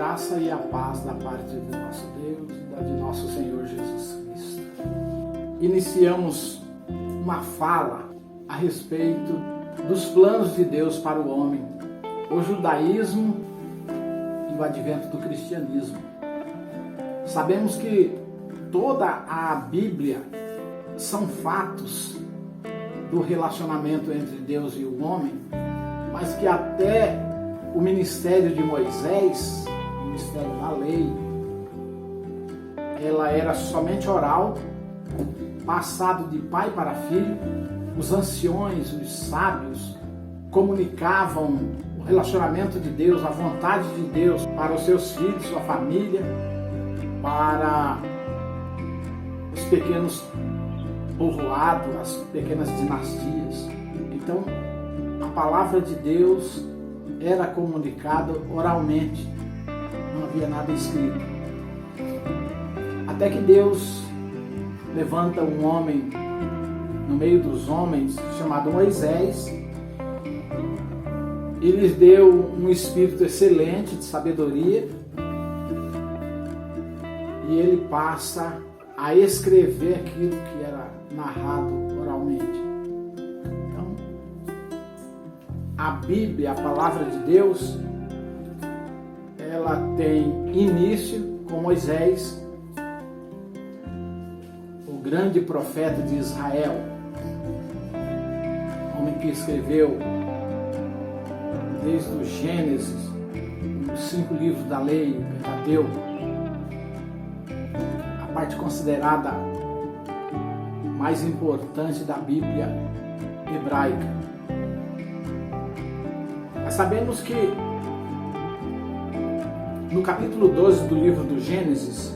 graça e a paz da parte de nosso Deus e da de nosso Senhor Jesus Cristo. Iniciamos uma fala a respeito dos planos de Deus para o homem, o judaísmo e o advento do cristianismo. Sabemos que toda a Bíblia são fatos do relacionamento entre Deus e o homem, mas que até o ministério de Moisés, o ministério da lei, ela era somente oral, passado de pai para filho. Os anciões, os sábios, comunicavam o relacionamento de Deus, a vontade de Deus para os seus filhos, sua família, para os pequenos povoados, as pequenas dinastias. Então, a palavra de Deus era comunicada oralmente, não havia nada escrito. Até que Deus levanta um homem no meio dos homens, chamado Moisés, e lhes deu um espírito excelente de sabedoria, e ele passa a escrever aquilo que era narrado oralmente. Então, a Bíblia, a palavra de Deus, ela tem início com Moisés, o grande profeta de Israel, homem que escreveu desde o Gênesis, os 5 livros da lei, o Pentateuco, a parte considerada mais importante da Bíblia hebraica. Mas sabemos que no capítulo 12 do livro do Gênesis,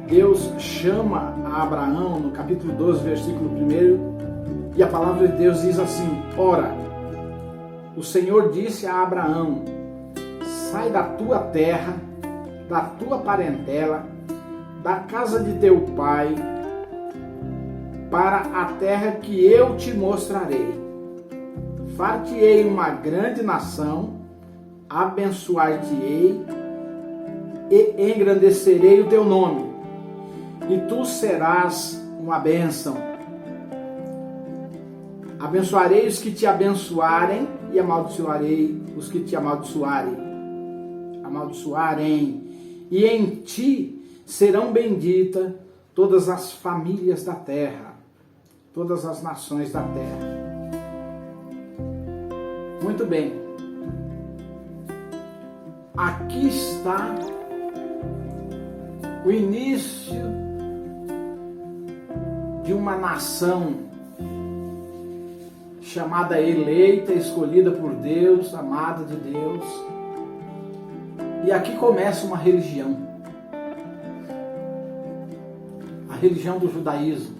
Deus chama a Abraão, no capítulo 12, versículo 1, e a palavra de Deus diz assim: Ora, o Senhor disse a Abraão: sai da tua terra, da tua parentela, da casa de teu pai, para a terra que eu te mostrarei. Far-te-ei uma grande nação, abençoar-te-ei e engrandecerei o teu nome, e tu serás uma bênção. Abençoarei os que te abençoarem e amaldiçoarei os que te amaldiçoarem. E em ti serão benditas todas as famílias da terra, todas as nações da terra. Muito bem. Aqui está o início de uma nação chamada eleita, escolhida por Deus, amada de Deus. E aqui começa uma religião. A religião do judaísmo.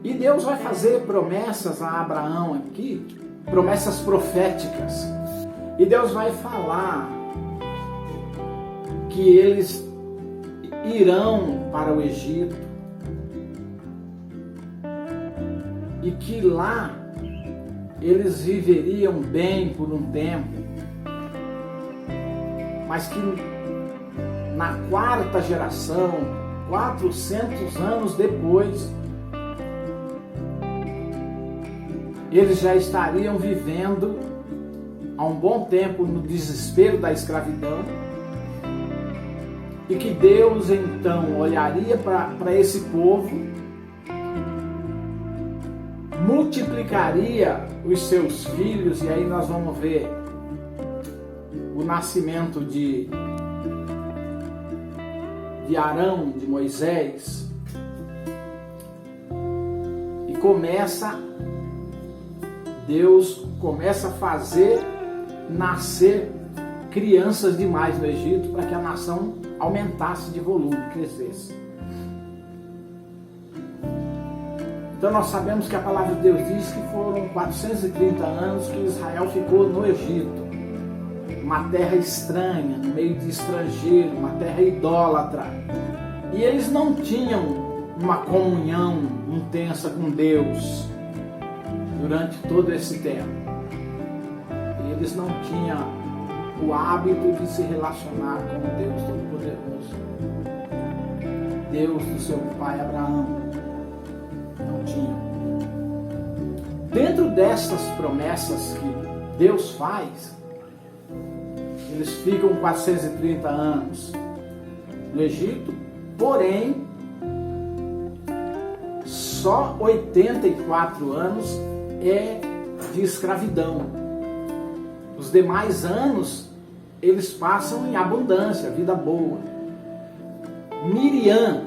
E Deus vai fazer promessas a Abraão aqui, promessas proféticas. E Deus vai falar que eles irão para o Egito e que lá eles viveriam bem por um tempo, mas que na 4ª geração, 400 anos depois, eles já estariam vivendo há um bom tempo no desespero da escravidão, e que Deus então olharia para esse povo, multiplicaria os seus filhos, e aí nós vamos ver o nascimento de Arão, de Moisés, e Deus começa a fazer nascer crianças demais no Egito para que a nação aumentasse de volume, crescesse. Então nós sabemos que a palavra de Deus diz que foram 430 anos que Israel ficou no Egito, uma terra estranha, no meio de estrangeiro, uma terra idólatra. E eles não tinham uma comunhão intensa com Deus durante todo esse tempo. E eles não tinham o hábito de se relacionar com o Deus Todo-Poderoso. Deus do seu pai Abraão. Não tinha. Dentro destas promessas que Deus faz, eles ficam 430 anos no Egito, porém, só 84 anos é de escravidão. Os demais anos, eles passam em abundância, vida boa. Miriam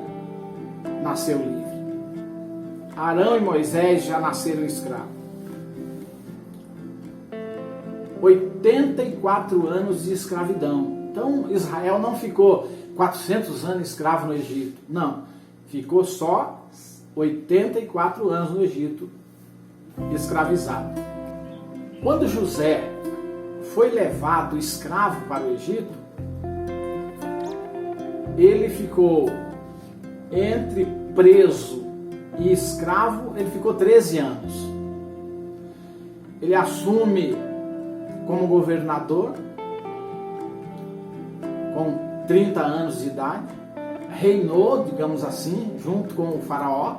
nasceu livre. Arão e Moisés já nasceram escravos. 84 anos de escravidão. Então, Israel não ficou 400 anos escravo no Egito. Não, ficou só 84 anos no Egito escravizado. Quando José foi levado escravo para o Egito, ele ficou entre preso e escravo, ele ficou 13 anos. Ele assume como governador com 30 anos de idade, reinou, digamos assim, junto com o faraó,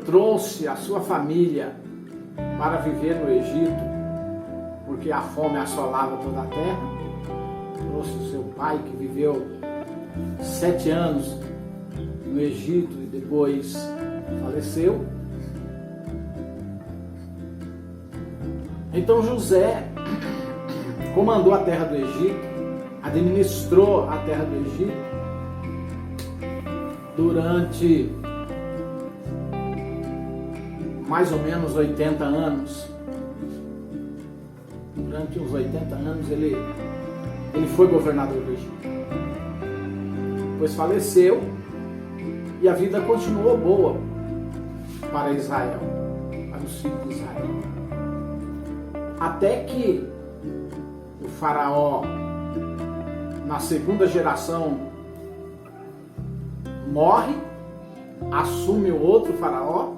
trouxe a sua família para viver no Egito, porque a fome assolava toda a terra. Trouxe o seu pai, que viveu 7 anos no Egito e depois faleceu. Então José comandou a terra do Egito, administrou a terra do Egito durante mais ou menos 80 anos. Durante uns 80 anos ele foi governador do Egito. Depois faleceu e a vida continuou boa para Israel, para os filhos de Israel. Até que o faraó, na segunda geração, morre, assume o outro faraó,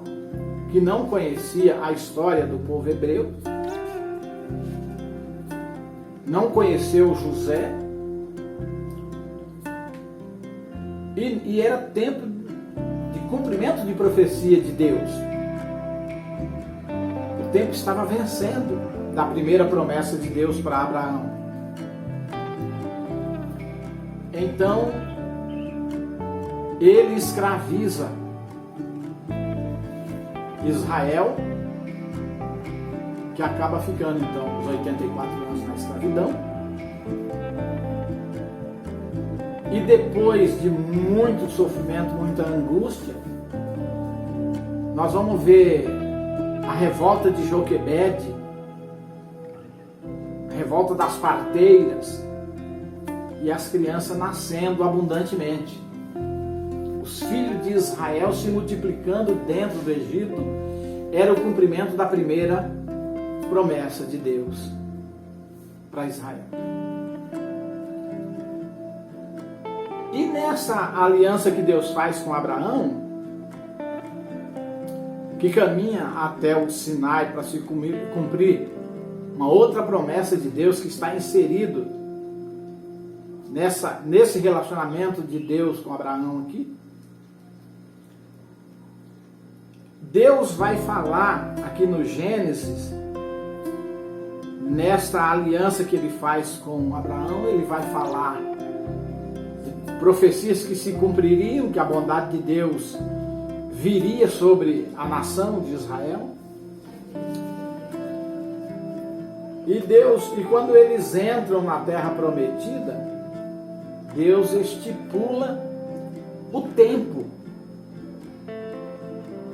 que não conhecia a história do povo hebreu, não conheceu José, e era tempo de cumprimento de profecia de Deus. O tempo estava vencendo da primeira promessa de Deus para Abraão. Então, ele escraviza Israel, que acaba ficando então os 84 anos na escravidão. E depois de muito sofrimento, muita angústia, nós vamos ver a revolta de Joquebede, a revolta das parteiras, e as crianças nascendo abundantemente. Os filhos de Israel se multiplicando dentro do Egito era o cumprimento da primeira promessa de Deus para Israel. E nessa aliança que Deus faz com Abraão, que caminha até o Sinai para se cumprir uma outra promessa de Deus que está inserido nesse relacionamento de Deus com Abraão aqui, Deus vai falar aqui no Gênesis, nesta aliança que ele faz com Abraão, ele vai falar de profecias que se cumpririam, que a bondade de Deus viria sobre a nação de Israel. E quando eles entram na terra prometida, Deus estipula o tempo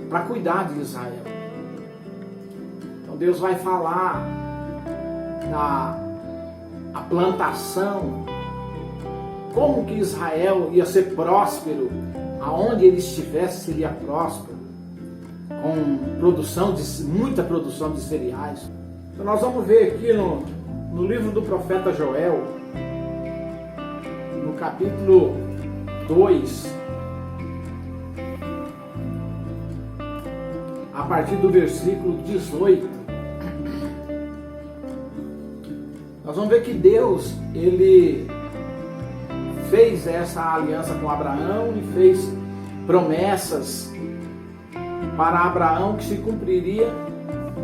para cuidar de Israel. Então Deus vai falar da plantação, como que Israel ia ser próspero, aonde ele estivesse seria próspero, com muita produção de cereais. Então nós vamos ver aqui no livro do profeta Joel, no capítulo 2, a partir do versículo 18, vamos ver que Deus, ele fez essa aliança com Abraão e fez promessas para Abraão que se cumpriria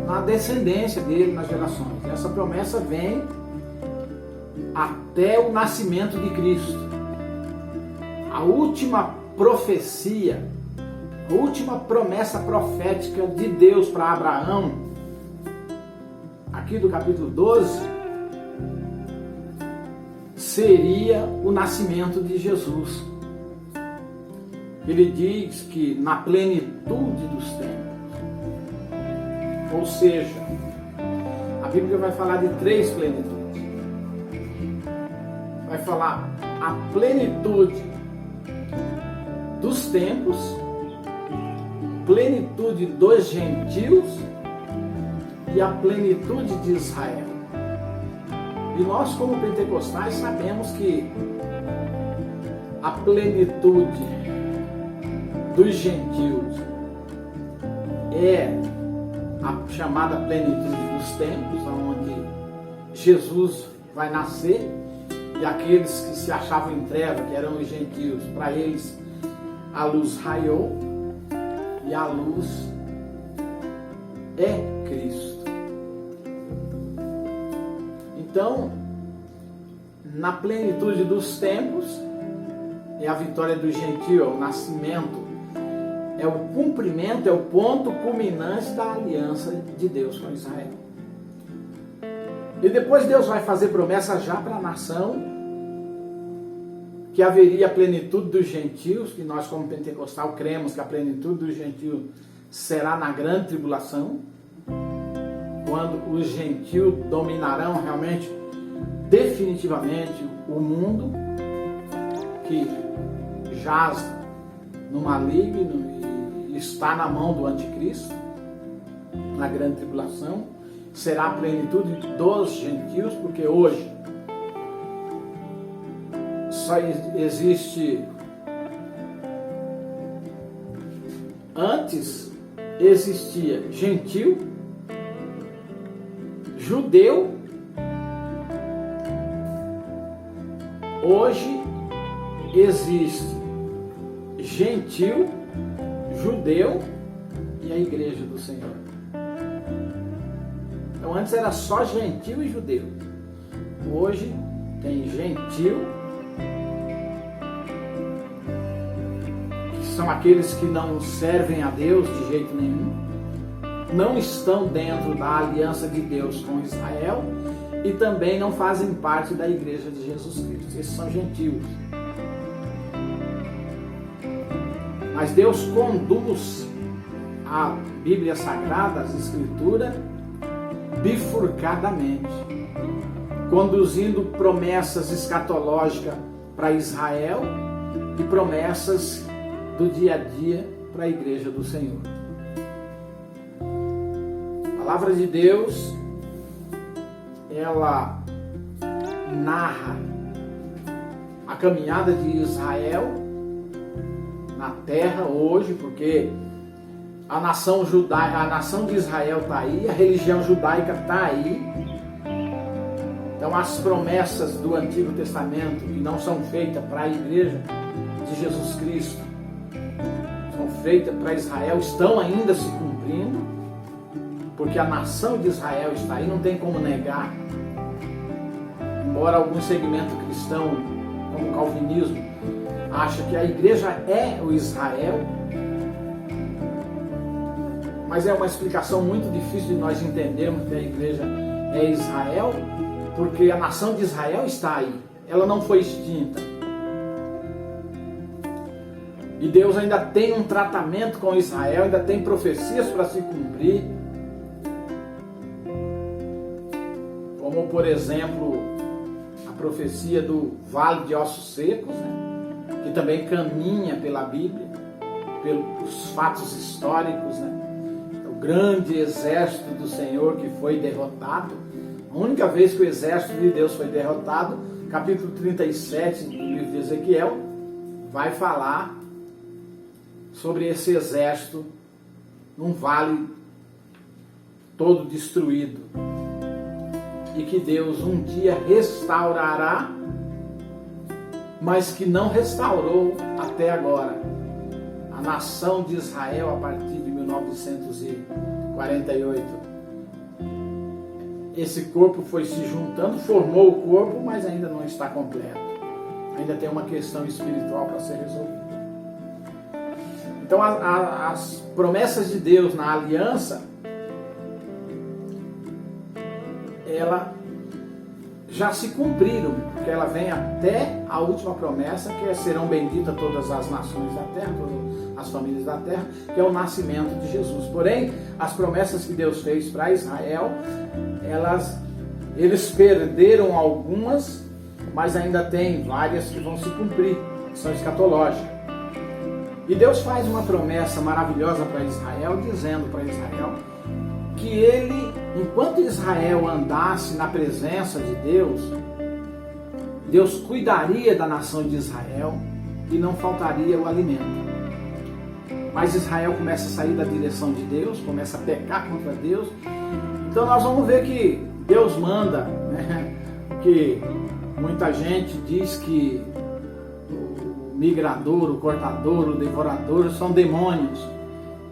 na descendência dele, nas gerações. E essa promessa vem até o nascimento de Cristo. A última profecia, a última promessa profética de Deus para Abraão, aqui do capítulo 12, seria o nascimento de Jesus. Ele diz que na plenitude dos tempos, ou seja, a Bíblia vai falar de 3 plenitudes. Vai falar a plenitude dos tempos, plenitude dos gentios e a plenitude de Israel. E nós, como pentecostais, sabemos que a plenitude dos gentios é a chamada plenitude dos tempos, onde Jesus vai nascer, e aqueles que se achavam em treva, que eram os gentios, para eles a luz raiou, e a luz é Cristo. Então, na plenitude dos tempos, é a vitória do gentio, é o nascimento, é o cumprimento, é o ponto culminante da aliança de Deus com Israel. E depois Deus vai fazer promessa já para a nação, que haveria a plenitude dos gentios, que nós como pentecostal cremos que a plenitude dos gentios será na grande tribulação, quando os gentios dominarão realmente, definitivamente, o mundo, que jaz no maligno e está na mão do anticristo, na grande tribulação. Será a plenitude dos gentios, porque hoje só existe, antes existia gentio, judeu, hoje existe gentio, judeu e a igreja do Senhor. Então antes era só gentio e judeu. Hoje tem gentio, que são aqueles que não servem a Deus de jeito nenhum, não estão dentro da aliança de Deus com Israel e também não fazem parte da igreja de Jesus Cristo. Esses são gentios. Mas Deus conduz a Bíblia Sagrada, as Escrituras, bifurcadamente, conduzindo promessas escatológicas para Israel e promessas do dia a dia para a igreja do Senhor. A palavra de Deus, ela narra a caminhada de Israel na terra hoje, porque a nação judaica, a nação de Israel está aí, a religião judaica está aí. Então as promessas do Antigo Testamento, que não são feitas para a igreja de Jesus Cristo, são feitas para Israel, estão ainda se cumprindo, porque a nação de Israel está aí, não tem como negar. Embora algum segmento cristão, como o calvinismo, acha que a igreja é o Israel, mas é uma explicação muito difícil de nós entendermos que a igreja é Israel, porque a nação de Israel está aí, ela não foi extinta. E Deus ainda tem um tratamento com Israel, ainda tem profecias para se cumprir, como por exemplo a profecia do Vale de Ossos Secos, né? Que também caminha pela Bíblia, pelos fatos históricos, né? O grande exército do Senhor que foi derrotado. A única vez que o exército de Deus foi derrotado, capítulo 37 do livro de Ezequiel, vai falar sobre esse exército num vale todo destruído. e que Deus um dia restaurará, mas que não restaurou até agora. A nação de Israel, a partir de 1948, esse corpo foi se juntando, formou o corpo, mas ainda não está completo. Ainda tem uma questão espiritual para ser resolvida. Então as promessas de Deus na aliança, ela já se cumpriram, porque ela vem até a última promessa, que é: serão benditas todas as nações da terra, todas as famílias da terra, que é o nascimento de Jesus. Porém, as promessas que Deus fez para Israel, eles perderam algumas, mas ainda tem várias que vão se cumprir, que são escatológicas. E Deus faz uma promessa maravilhosa para Israel, dizendo para Israel que ele, enquanto Israel andasse na presença de Deus, Deus cuidaria da nação de Israel e não faltaria o alimento. Mas Israel começa a sair da direção de Deus, começa a pecar contra Deus. Então nós vamos ver que Deus manda, né? Que muita gente diz que o migrador, o cortador, o devorador são demônios.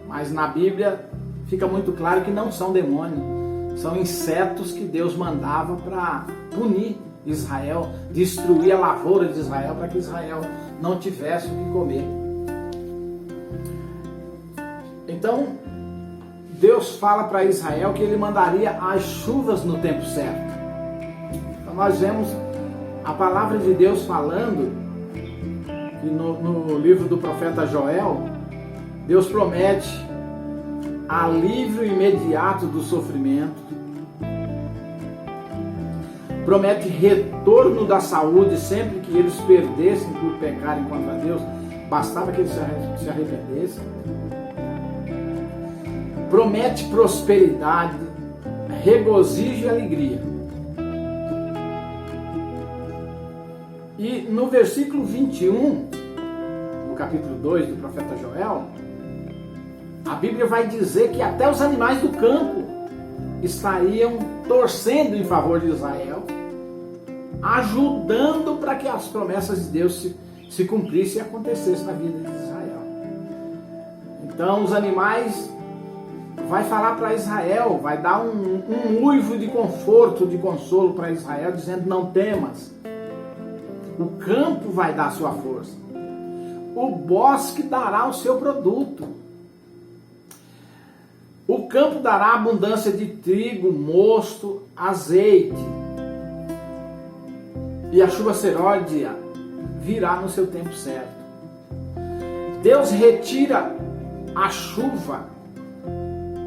Mas na Bíblia fica muito claro que não são demônios, são insetos que Deus mandava para punir Israel, destruir a lavoura de Israel, para que Israel não tivesse o que comer. Então, Deus fala para Israel que ele mandaria as chuvas no tempo certo. Então nós vemos a palavra de Deus falando que no livro do profeta Joel, Deus promete alívio imediato do sofrimento, promete retorno da saúde sempre que eles perdessem por pecarem contra Deus, bastava que eles se arrependessem, promete prosperidade, regozijo e alegria. E no versículo 21, no capítulo 2 do profeta Joel, a Bíblia vai dizer que até os animais do campo estariam torcendo em favor de Israel, ajudando para que as promessas de Deus se cumprissem e acontecessem na vida de Israel. Então os animais vai falar para Israel, vai dar um uivo de conforto, de consolo para Israel, dizendo: não temas. O campo vai dar sua força. O bosque dará o seu produto. O campo dará abundância de trigo, mosto, azeite. E a chuva seródia virá no seu tempo certo. Deus retira a chuva,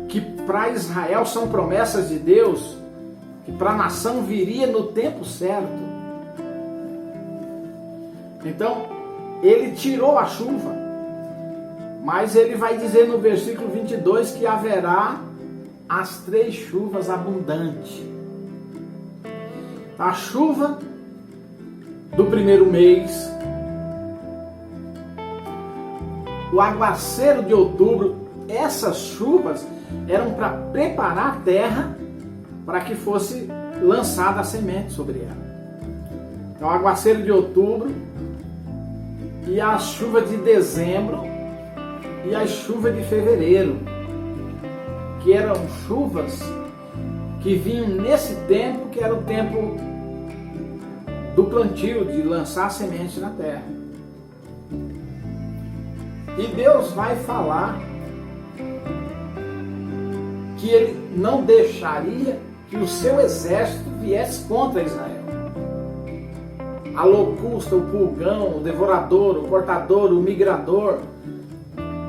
que para Israel são promessas de Deus, que para a nação viria no tempo certo. Então, ele tirou a chuva. Mas ele vai dizer no versículo 22 que haverá as 3 chuvas abundantes. A chuva do primeiro mês, o aguaceiro de outubro, essas chuvas eram para preparar a terra para que fosse lançada a semente sobre ela. Então, o aguaceiro de outubro e a chuva de dezembro e a chuva de fevereiro, que eram chuvas que vinham nesse tempo, que era o tempo do plantio, de lançar semente na terra. E Deus vai falar que ele não deixaria que o seu exército viesse contra Israel. A locusta, o pulgão, o devorador, o cortador, o migrador,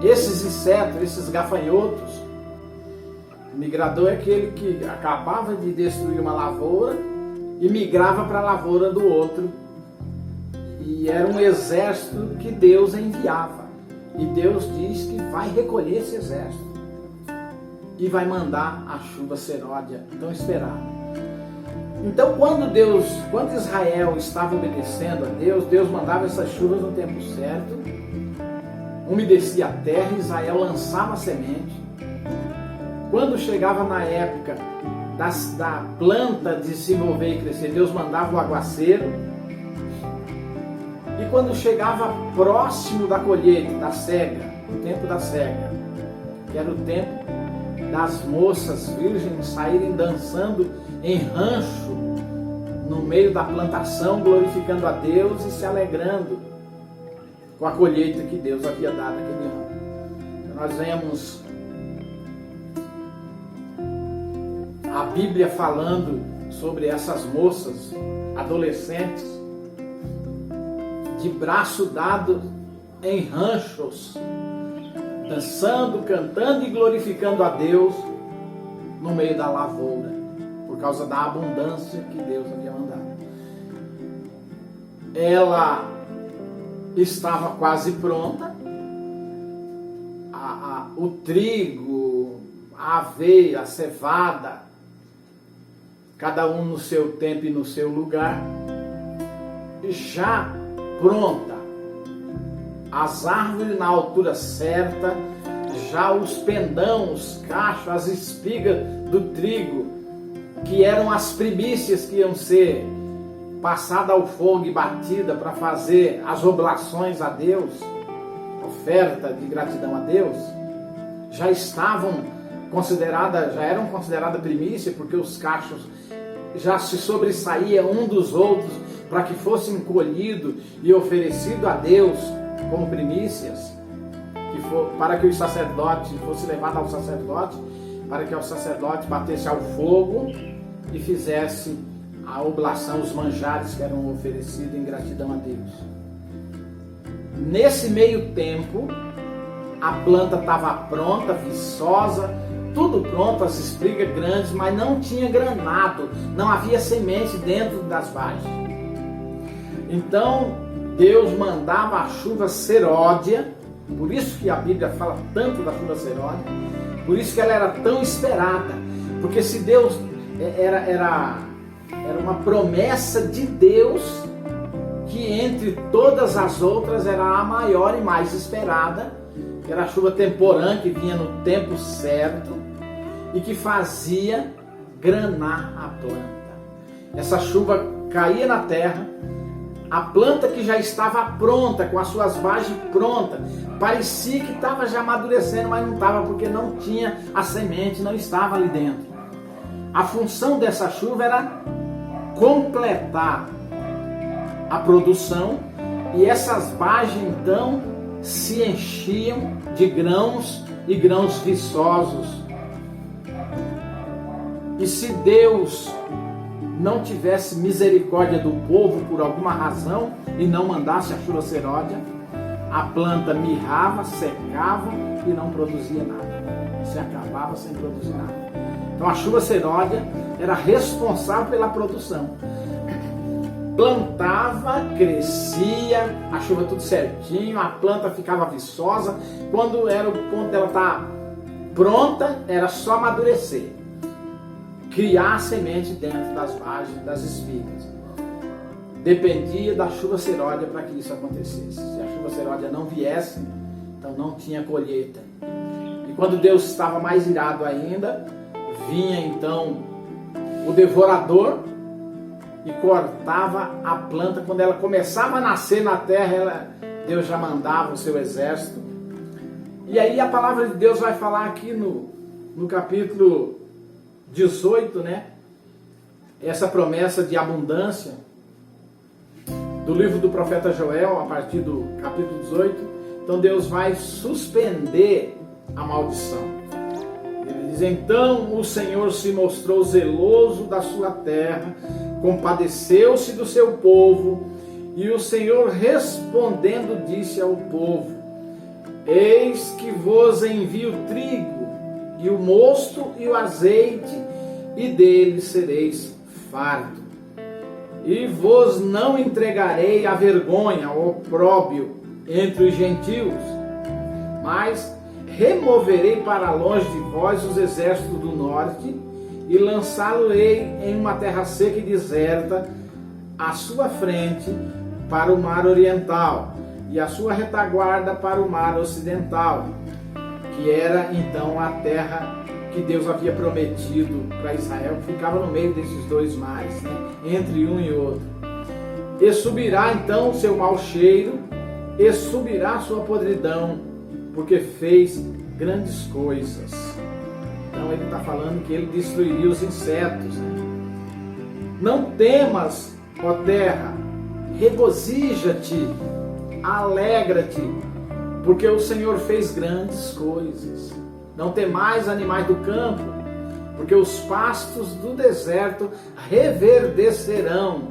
esses insetos, esses gafanhotos. O migrador é aquele que acabava de destruir uma lavoura e migrava para a lavoura do outro. E era um exército que Deus enviava. E Deus diz que vai recolher esse exército e vai mandar a chuva seródia tão esperada. Então, quando Israel estava obedecendo a Deus, Deus mandava essas chuvas no tempo certo, umedecia a terra, Israel lançava a semente. Quando chegava na época da planta desenvolver e crescer. Deus mandava o aguaceiro, e quando chegava próximo da colheita, da cega, o tempo da cega, que era o tempo das moças virgens saírem dançando em rancho no meio da plantação, glorificando a Deus e se alegrando com a colheita que Deus havia dado naquele ano. Então nós vemos a Bíblia falando sobre essas moças adolescentes de braço dado em ranchos, dançando, cantando e glorificando a Deus no meio da lavoura, por causa da abundância que Deus havia mandado. Ela estava quase pronta, o trigo, a aveia, a cevada, cada um no seu tempo e no seu lugar, já pronta, as árvores na altura certa, já os pendão, os cachos, as espigas do trigo, que eram as primícias que iam ser passadas ao fogo e batida para fazer as oblações a Deus, oferta de gratidão a Deus, já eram consideradas primícia, porque os cachos já se sobressaíam um dos outros para que fossem colhidos e oferecidos a Deus como primícias, para que o sacerdote fosse levado ao sacerdote, para que o sacerdote batesse ao fogo e fizesse a oblação, os manjares que eram oferecidos em gratidão a Deus. Nesse meio tempo, a planta estava pronta, viçosa, tudo pronto, as espigas grandes, mas não tinha granado, não havia semente dentro das vagens. Então Deus mandava a chuva seródia, por isso que a Bíblia fala tanto da chuva seródia, por isso que ela era tão esperada, porque se Deus era uma promessa de Deus, que entre todas as outras era a maior e mais esperada, que era a chuva temporã, que vinha no tempo certo e que fazia granar a planta. Essa chuva caía na terra, a planta que já estava pronta, com as suas vagens prontas, parecia que estava já amadurecendo, mas não estava, porque não tinha a semente, não estava ali dentro. A função dessa chuva era completar a produção, e essas vagens então se enchiam de grãos e grãos viçosos. E se Deus não tivesse misericórdia do povo por alguma razão e não mandasse a chuva seródia, a planta mirrava, secava e não produzia nada. Se acabava sem produzir nada. Então a chuva seródia era responsável pela produção. Plantava, crescia, a chuva tudo certinho, a planta ficava viçosa. Quando era o ponto dela estar pronta, era só amadurecer, criar a semente dentro das vagens, das espigas. Dependia da chuva seródia para que isso acontecesse. Se a chuva seródia não viesse, então não tinha colheita. E quando Deus estava mais irado ainda, vinha então o devorador e cortava a planta. Quando ela começava a nascer na terra, Deus já mandava o seu exército. E aí a palavra de Deus vai falar aqui no capítulo 18, né? Essa promessa de abundância do livro do profeta Joel, a partir do capítulo 18. Então Deus vai suspender a maldição. Ele diz: então o Senhor se mostrou zeloso da sua terra, compadeceu-se do seu povo, e o Senhor respondendo disse ao povo: eis que vos envio trigo e o mosto e o azeite, e deles sereis farto. E vos não entregarei a vergonha, o opróbio entre os gentios, mas removerei para longe de vós os exércitos do norte, e lançá-lo-ei em uma terra seca e deserta, à sua frente para o mar oriental, e a sua retaguarda para o mar ocidental, que era então a terra que Deus havia prometido para Israel, que ficava no meio desses dois mares, né? Entre um e outro. E subirá então o seu mau cheiro, e subirá a sua podridão, porque fez grandes coisas. Então ele está falando que ele destruiria os insetos, né? Não temas, ó terra, regozija-te, alegra-te, porque o Senhor fez grandes coisas. Não temais, animais do campo, porque os pastos do deserto reverdecerão,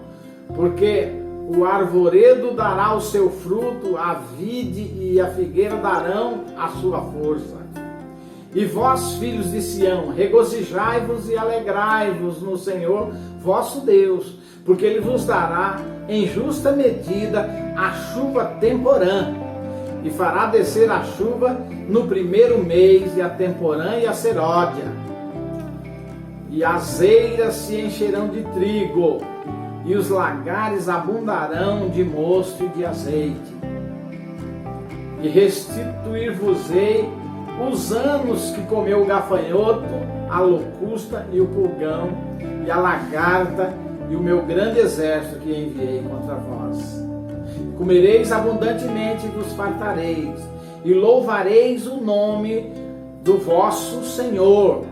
porque o arvoredo dará o seu fruto, a vide e a figueira darão a sua força. E vós, filhos de Sião, regozijai-vos e alegrai-vos no Senhor vosso Deus, porque Ele vos dará em justa medida a chuva temporã, e fará descer a chuva no primeiro mês, e a temporã e a seródia. E as eiras se encherão de trigo, e os lagares abundarão de mosto e de azeite. E restituir-vos-ei os anos que comeu o gafanhoto, a locusta e o pulgão, e a lagarta, e o meu grande exército que enviei contra vós. Comereis abundantemente e vos fartareis, e louvareis o nome do vosso Senhor,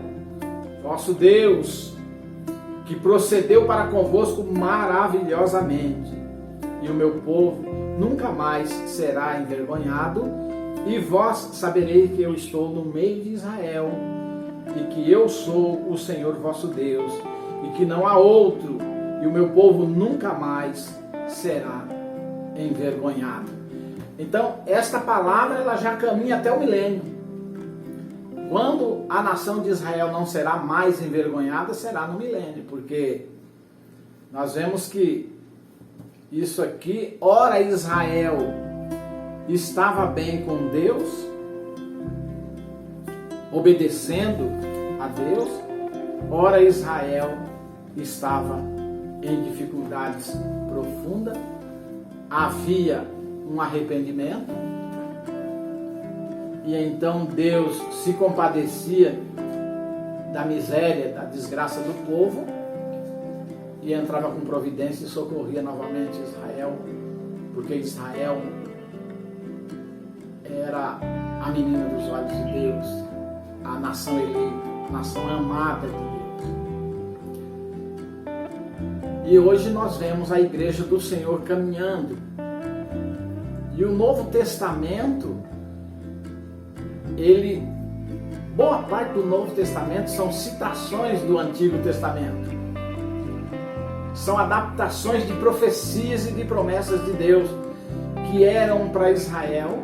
vosso Deus, que procedeu para convosco maravilhosamente. E o meu povo nunca mais será envergonhado, e vós sabereis que eu estou no meio de Israel, e que eu sou o Senhor vosso Deus, e que não há outro, e o meu povo nunca mais será envergonhado. Então, esta palavra ela já caminha até o milênio. Quando a nação de Israel não será mais envergonhada, será no milênio, porque nós vemos que isso aqui, ora Israel estava bem com Deus, obedecendo a Deus, ora Israel estava em dificuldades profundas, havia um arrependimento, e então Deus se compadecia da miséria, da desgraça do povo, e entrava com providência e socorria novamente Israel, porque Israel era a menina dos olhos de Deus, a nação eleita, a nação amada de Deus. E hoje nós vemos a igreja do Senhor caminhando. E o Novo Testamento, boa parte do Novo Testamento são citações do Antigo Testamento. São adaptações de profecias e de promessas de Deus que eram para Israel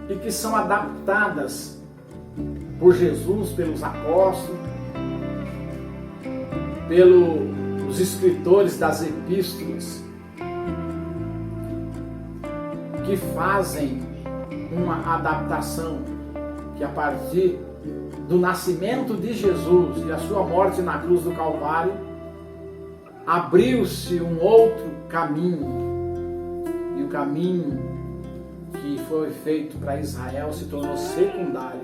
e que são adaptadas por Jesus, pelos apóstolos, pelos escritores das epístolas, que fazem uma adaptação que a partir do nascimento de Jesus e a sua morte na cruz do Calvário, abriu-se um outro caminho, e o caminho que foi feito para Israel se tornou secundário.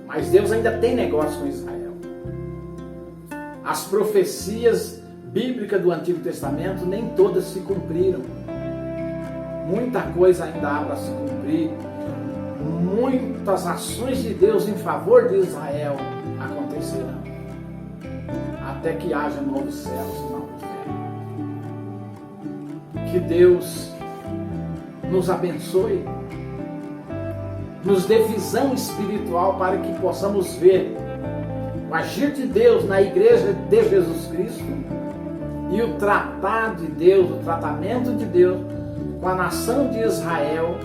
Mas Deus ainda tem negócio com Israel. As profecias bíblicas do Antigo Testamento nem todas se cumpriram. Muita coisa ainda há para se cumprir. Muitas ações de Deus em favor de Israel acontecerão, até que haja novos céus e novos terras. Que Deus nos abençoe, nos dê visão espiritual para que possamos ver o agir de Deus na igreja de Jesus Cristo e o tratar de Deus, o tratamento de Deus com a nação de Israel,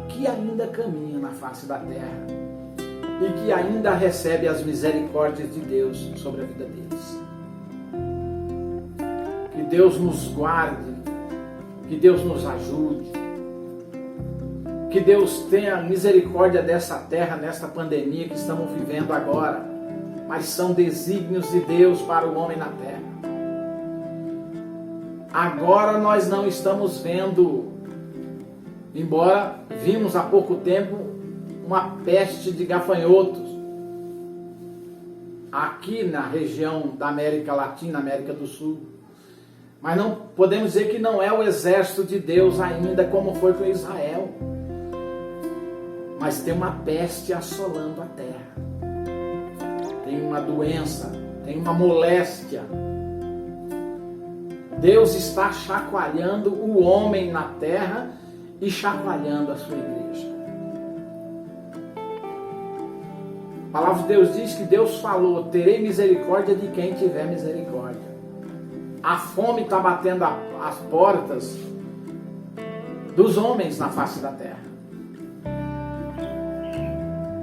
que ainda caminha na face da terra e que ainda recebe as misericórdias de Deus sobre a vida deles. Que Deus nos guarde, que Deus nos ajude, que Deus tenha misericórdia dessa terra, nesta pandemia que estamos vivendo agora, mas são desígnios de Deus para o homem na terra. Agora nós não estamos vendo, embora vimos há pouco tempo uma peste de gafanhotos aqui na região da América Latina, América do Sul. Mas não podemos dizer que não é o exército de Deus ainda, como foi com Israel. Mas tem uma peste assolando a terra. Tem uma doença, tem uma moléstia. Deus está chacoalhando o homem na terra e chacoalhando a sua igreja. A palavra de Deus diz que Deus falou: terei misericórdia de quem tiver misericórdia. A fome está batendo as portas dos homens na face da terra.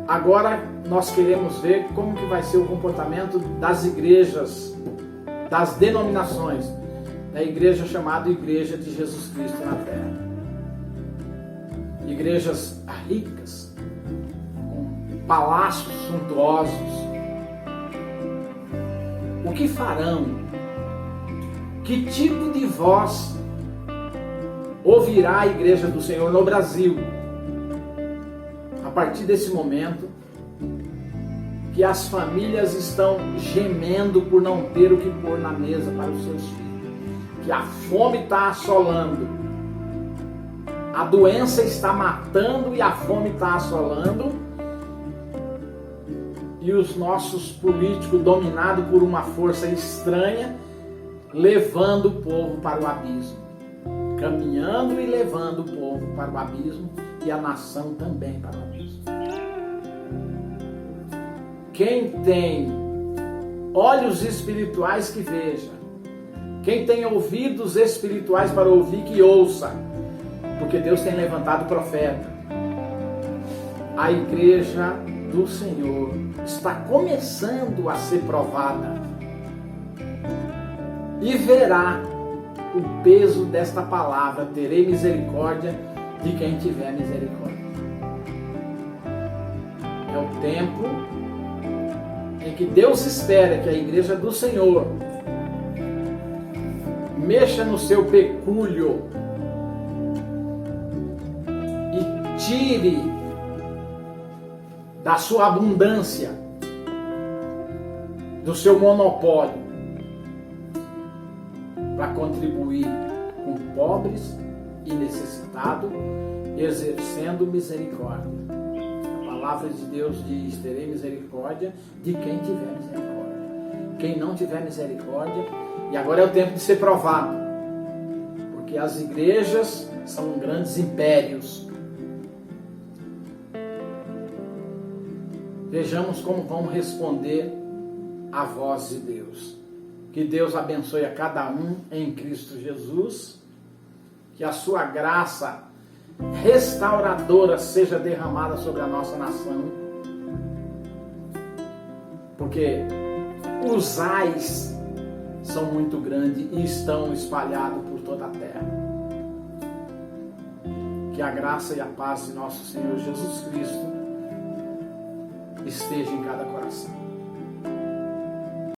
Agora nós queremos ver como que vai ser o comportamento das igrejas, das denominações, da igreja chamada Igreja de Jesus Cristo na terra. Igrejas ricas, com palácios suntuosos. O que farão? Que tipo de voz ouvirá a igreja do Senhor no Brasil? A partir desse momento, que as famílias estão gemendo por não ter o que pôr na mesa para os seus filhos, que a fome está assolando, a doença está matando e a fome está assolando, e os nossos políticos dominados por uma força estranha, levando o povo para o abismo, caminhando e levando o povo para o abismo e a nação também para o abismo. Quem tem olhos espirituais que veja, quem tem ouvidos espirituais para ouvir que ouça, porque Deus tem levantado profeta. A igreja do Senhor está começando a ser provada e verá o peso desta palavra: terei misericórdia de quem tiver misericórdia. É o tempo em que Deus espera que a igreja do Senhor mexa no seu pecúlio e tire da sua abundância, do seu monopólio, para contribuir com pobres e necessitados, exercendo misericórdia. A palavra de Deus diz: terei misericórdia de quem tiver misericórdia. Quem não tiver misericórdia, e agora é o tempo de ser provado, porque as igrejas são grandes impérios. Vejamos como vão responder à voz de Deus. Que Deus abençoe a cada um em Cristo Jesus. Que a sua graça restauradora seja derramada sobre a nossa nação. Porque os ais são muito grandes e estão espalhados por toda a terra. Que a graça e a paz de nosso Senhor Jesus Cristo esteja em cada coração.